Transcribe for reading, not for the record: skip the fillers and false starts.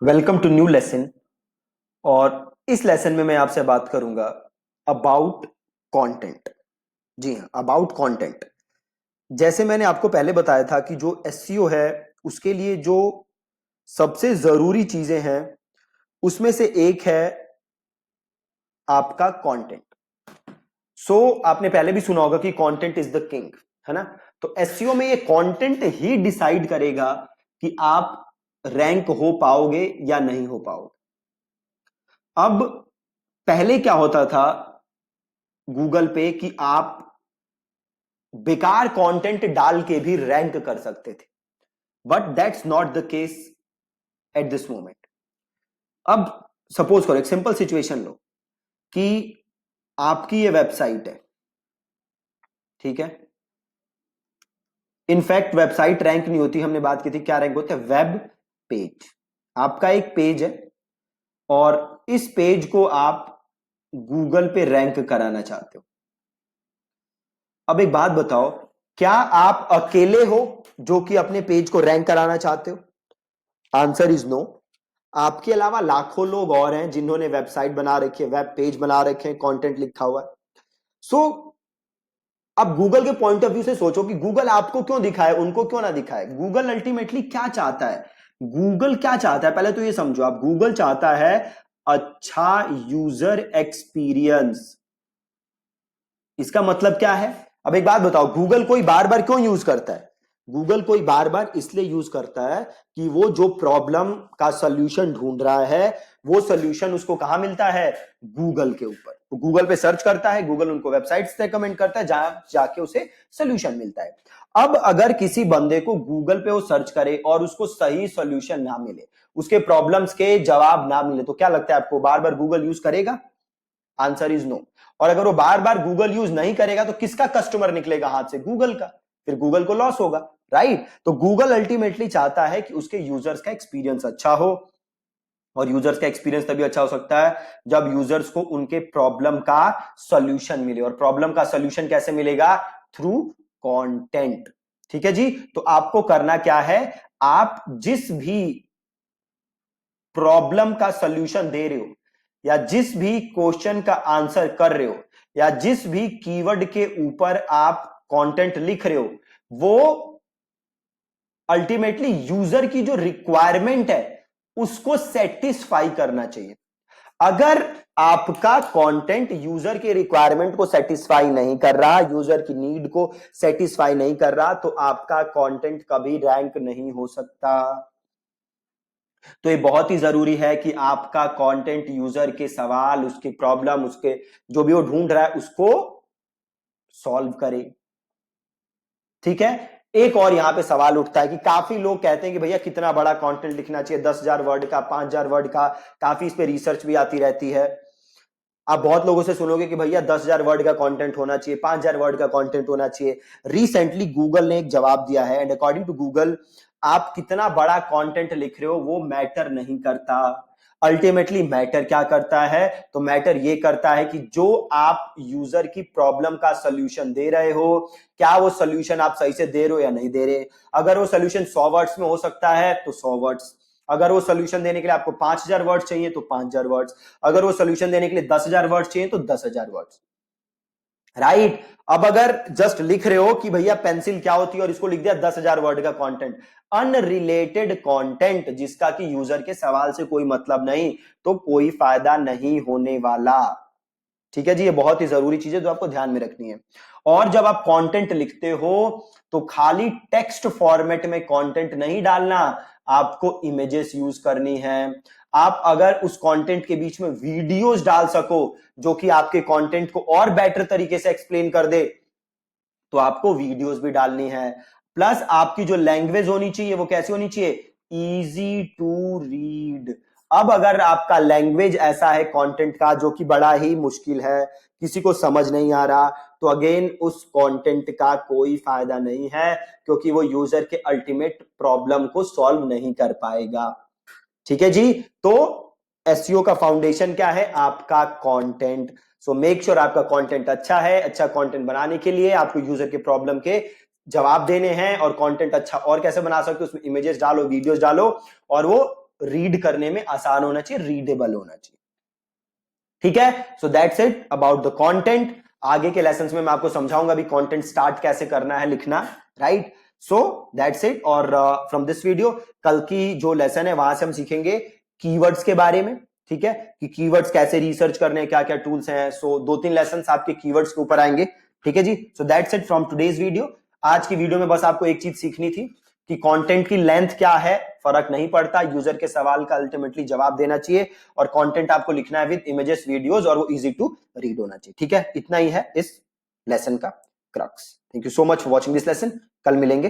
Welcome to new lesson. और इस lesson में मैं आपसे बात करूंगा अबाउट कंटेंट। जी हाँ, अबाउट कंटेंट। जैसे मैंने आपको पहले बताया था कि जो एसईओ है उसके लिए जो सबसे जरूरी चीजें हैं उसमें से एक है आपका कंटेंट। आपने पहले भी सुना होगा कि कंटेंट इज द किंग, है ना। तो एसईओ में ये कंटेंट ही डिसाइड करेगा कि आप रैंक हो पाओगे या नहीं हो पाओगे। अब पहले क्या होता था गूगल पे कि आप बेकार कंटेंट डाल के भी रैंक कर सकते थे, but that's not the case at this moment. अब सपोज करो, एक सिंपल सिचुएशन लो कि आपकी ये वेबसाइट है, ठीक है। इनफैक्ट वेबसाइट रैंक नहीं होती, हमने बात की थी क्या रैंक होता है, वेब पेज। आपका एक पेज है और इस पेज को आप गूगल पे रैंक कराना चाहते हो। अब एक बात बताओ, क्या आप अकेले हो जो कि अपने पेज को रैंक कराना चाहते हो? Answer is no. आपके अलावा लाखों लोग और हैं जिन्होंने वेबसाइट बना रखी है, वेब पेज बना रखे हैं, कंटेंट लिखा हुआ है। अब गूगल के पॉइंट ऑफ व्यू से सोचो कि गूगल आपको क्यों दिखाए, उनको क्यों ना दिखाए। गूगल अल्टीमेटली क्या चाहता है? गूगल क्या चाहता है पहले तो ये समझो आप। गूगल चाहता है अच्छा यूजर एक्सपीरियंस। इसका मतलब क्या है? अब एक बात बताओ, गूगल कोई बार बार क्यों यूज करता है? गूगल कोई बार बार इसलिए यूज करता है कि वो जो प्रॉब्लम का सॉल्यूशन ढूंढ रहा है वो सॉल्यूशन उसको कहां मिलता है? गूगल के ऊपर। तो गूगल पे सर्च करता है, गूगल उनको वेबसाइट्स रेकमेंड करता है जहां जाके उसे सॉल्यूशन मिलता है। अब अगर किसी बंदे को गूगल पे वो सर्च करे और उसको सही सॉल्यूशन ना मिले, उसके प्रॉब्लम्स के जवाब ना मिले, तो क्या लगता है आपको बार बार गूगल यूज करेगा? Answer is no. और अगर वो बार बार गूगल यूज नहीं करेगा तो किसका कस्टमर निकलेगा हाथ से? गूगल का। फिर गूगल को लॉस होगा, राइट। तो गूगल अल्टीमेटली चाहता है कि उसके यूजर्स का एक्सपीरियंस अच्छा हो। और यूजर्स का एक्सपीरियंस तभी अच्छा हो सकता है जब यूजर्स को उनके प्रॉब्लम का सॉल्यूशन मिले। और प्रॉब्लम का सॉल्यूशन कैसे मिलेगा? Through content. ठीक है जी। तो आपको करना क्या है, आप जिस भी प्रॉब्लम का सॉल्यूशन दे रहे हो या जिस भी क्वेश्चन का आंसर कर रहे हो या जिस भी कीवर्ड के ऊपर आप कंटेंट लिख रहे हो, वो अल्टीमेटली यूजर की जो रिक्वायरमेंट है उसको सेटिस्फाई करना चाहिए। अगर आपका कंटेंट यूजर के रिक्वायरमेंट को सेटिस्फाई नहीं कर रहा, यूजर की नीड को सेटिस्फाई नहीं कर रहा, तो आपका कंटेंट कभी रैंक नहीं हो सकता। तो ये बहुत ही जरूरी है कि आपका कंटेंट यूजर के सवाल, उसकी प्रॉब्लम, उसके जो भी वो ढूंढ रहा है उसको सॉल्व करे। ठीक है। एक और यहां पे सवाल उठता है कि काफी लोग कहते हैं कि भैया कितना बड़ा कंटेंट लिखना चाहिए, 10,000 वर्ड का, 5,000 वर्ड का। काफी इस पे रिसर्च भी आती रहती है। आप बहुत लोगों से सुनोगे कि भैया 10,000 वर्ड का कंटेंट होना चाहिए, 5,000 वर्ड का कंटेंट होना चाहिए। रिसेंटली गूगल ने एक जवाब दिया है, एंड अकॉर्डिंग टू गूगल आप कितना बड़ा कंटेंट लिख रहे हो वो मैटर नहीं करता। अल्टीमेटली मैटर क्या करता है? तो मैटर ये करता है कि जो आप यूजर की प्रॉब्लम का सोल्यूशन दे रहे हो, क्या वो सोल्यूशन आप सही से दे रहे हो या नहीं दे रहे। अगर वो सोल्यूशन 100 वर्ड्स में हो सकता है तो 100 वर्ड्स। अगर वो सोल्यूशन देने के लिए आपको 5,000 वर्ड्स चाहिए तो 5,000 वर्ड्स। अगर वो सोल्यूशन देने के लिए 10,000 वर्ड्स चाहिए तो 10,000 वर्ड्स, राइट। अब अगर जस्ट लिख रहे हो कि भैया पेंसिल क्या होती है और इसको लिख दिया 10,000 वर्ड का कंटेंट, अनरिलेटेड कंटेंट जिसका कि यूजर के सवाल से कोई मतलब नहीं, तो कोई फायदा नहीं होने वाला। ठीक है जी। ये बहुत ही जरूरी चीज है जो आपको ध्यान में रखनी है। और जब आप कंटेंट लिखते हो तो खाली टेक्स्ट फॉर्मेट में कंटेंट नहीं डालना, आपको इमेजेस यूज करनी है। आप अगर उस कंटेंट के बीच में वीडियोस डाल सको जो कि आपके कंटेंट को और बेटर तरीके से एक्सप्लेन कर दे, तो आपको वीडियोस भी डालनी है। प्लस आपकी जो लैंग्वेज होनी चाहिए वो कैसी होनी चाहिए? Easy to read. अब अगर आपका लैंग्वेज ऐसा है कंटेंट का जो कि बड़ा ही मुश्किल है, किसी को समझ नहीं आ रहा, तो अगेन उस कंटेंट का कोई फायदा नहीं है, क्योंकि वो यूजर के अल्टीमेट प्रॉब्लम को सॉल्व नहीं कर पाएगा। ठीक है जी। तो एसईओ का फाउंडेशन क्या है? आपका कंटेंट। सो मेक श्योर आपका कंटेंट अच्छा है। अच्छा कंटेंट बनाने के लिए आपको यूजर के प्रॉब्लम के जवाब देने हैं। और कंटेंट अच्छा और कैसे बना सकते हो, उसमें इमेजेस डालो, वीडियोस डालो, और वो रीड करने में आसान होना चाहिए, रीडेबल होना चाहिए। ठीक है, सो that's it about the content. आगे के लेसन्स में मैं आपको समझाऊंगा भी कंटेंट स्टार्ट कैसे करना है लिखना, राइट। So that's it. और फ्रॉम दिस वीडियो कल की जो लेसन है वहां से हम सीखेंगे कीवर्ड्स के बारे में, ठीक है, कि कीवर्ड्स कैसे रिसर्च करने, क्या क्या टूल्स हैं। सो 2-3 लेसन आपके कीवर्ड्स के ऊपर आएंगे, ठीक है जी। So that's it from today's video. आज की वीडियो में बस आपको एक चीज सीखनी थी कि कंटेंट की लेंथ क्या है, फर्क नहीं पड़ता, यूजर के सवाल का अल्टीमेटली जवाब देना चाहिए, और कंटेंट आपको लिखना है विद इमेजेस वीडियोस, और वो इजी टू रीड होना चाहिए। ठीक है, इतना ही है इस लेसन का crux. Thank you so much for watching this lesson. कल मिलेंगे।